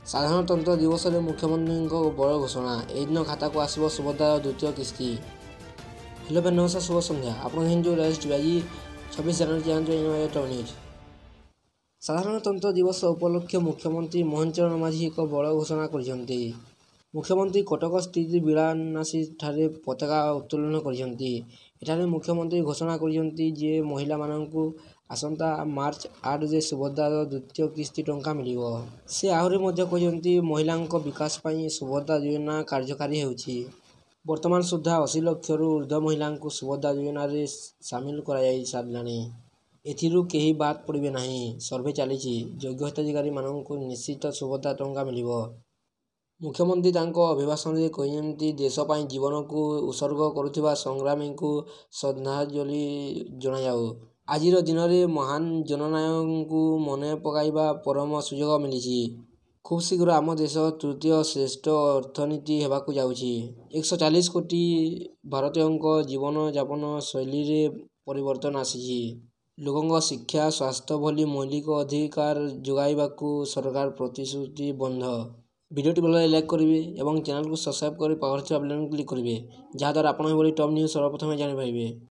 ସାଧାରଣତନ୍ତ୍ର ଦିବସରେ ମୁଖ୍ୟମନ୍ତ୍ରୀଙ୍କ ବଡ଼ ଘୋଷଣା। ଏହିଦିନ ଖାତାକୁ ଆସିବ ସୁଭଦ୍ରାର ଦ୍ୱିତୀୟ କିସ୍ତି। ହ୍ୟାଲୋ ଭାଇ ନମସ୍କାର, ଶୁଭ ସନ୍ଧ୍ୟା। ଆପଣ ହିନ୍ଦୁ ରାଷ୍ଟ୍ର ଆଜି 26 ଜାନୁଆରୀ ଜାଣିଛୁ ଟପ୍ ନ୍ୟୁଜ୍। ସାଧାରଣତନ୍ତ୍ର ଦିବସ ଉପଲକ୍ଷେ ମୁଖ୍ୟମନ୍ତ୍ରୀ ମୋହନ ଚରଣ ମାଝୀ ଏକ ବଡ଼ ଘୋଷଣା କରିଛନ୍ତି। ମୁଖ୍ୟମନ୍ତ୍ରୀ କଟକ ସ୍ଥିତ ବିଳାନାସୀଠାରେ ପତାକା ଉତ୍ତୋଳନ କରିଛନ୍ତି। ଏଠାରେ ମୁଖ୍ୟମନ୍ତ୍ରୀ ଘୋଷଣା କରିଛନ୍ତି ଯେ ମହିଳାମାନଙ୍କୁ ଆସନ୍ତା ମାର୍ଚ୍ଚ 8ରେ ସୁଭଦ୍ରାର ଦ୍ୱିତୀୟ କିସ୍ତି ଟଙ୍କା ମିଳିବ। ସେ ଆହୁରି ମଧ୍ୟ କହିଛନ୍ତି ମହିଳାଙ୍କ ବିକାଶ ପାଇଁ ସୁଭଦ୍ରା ଯୋଜନା କାର୍ଯ୍ୟକାରୀ ହେଉଛି। ବର୍ତ୍ତମାନ ସୁଦ୍ଧା 80 ଲକ୍ଷରୁ ଉର୍ଦ୍ଧ୍ୱ ମହିଳାଙ୍କୁ ସୁଭଦ୍ରା ଯୋଜନାରେ ସାମିଲ କରାଯାଇ ସାରିଲାଣି। ଏଥିରୁ କେହି ବାଦ୍ ପଡ଼ିବେ ନାହିଁ। ସର୍ଭେ ଚାଲିଛି। ଯୋଗ୍ୟ ହିତାଧିକାରୀମାନଙ୍କୁ ନିଶ୍ଚିତ ସୁଭଦ୍ରା ଟଙ୍କା ମିଳିବ। ମୁଖ୍ୟମନ୍ତ୍ରୀ ତାଙ୍କ ଅଭିଭାଷଣରେ କହିଛନ୍ତି ଦେଶ ପାଇଁ ଜୀବନକୁ ଉତ୍ସର୍ଗ କରୁଥିବା ସଂଗ୍ରାମୀଙ୍କୁ ଶ୍ରଦ୍ଧାଞ୍ଜଳି ଜଣାଯାଉ। ଆଜିର ଦିନରେ ମହାନ ଜନନାୟକଙ୍କୁ ମନେ ପକାଇବା ପରମ ସୁଯୋଗ ମିଳିଛି। ଖୁବ୍ ଶୀଘ୍ର ଆମ ଦେଶ ତୃତୀୟ ଶ୍ରେଷ୍ଠ ଅର୍ଥନୀତି ହେବାକୁ ଯାଉଛି। 140 କୋଟି ଭାରତୀୟଙ୍କ ଜୀବନଯାପନ ଶୈଳୀରେ ପରିବର୍ତ୍ତନ ଆସିଛି। ଲୋକଙ୍କ ଶିକ୍ଷା, ସ୍ୱାସ୍ଥ୍ୟ ଭଳି ମୌଳିକ ଅଧିକାର ଯୋଗାଇବାକୁ ସରକାର ପ୍ରତିଶ୍ରୁତିବଦ୍ଧ। ଭିଡ଼ିଓଟି ଭଲ ଲାଗିଲେ ଲାଇକ୍ କରିବେ ଏବଂ ଚ୍ୟାନେଲକୁ ସବସ୍କ୍ରାଇବ୍ କରି ପାଖରେ ଥିବା ବେଲ୍ ଆଇକନ୍କୁ କ୍ଲିକ୍ କରିବେ, ଯାହାଦ୍ୱାରା ଆପଣ ଏଭଳି ଟପ୍ ନ୍ୟୁଜ୍ ସର୍ବପ୍ରଥମେ ଜାଣିପାରିବେ।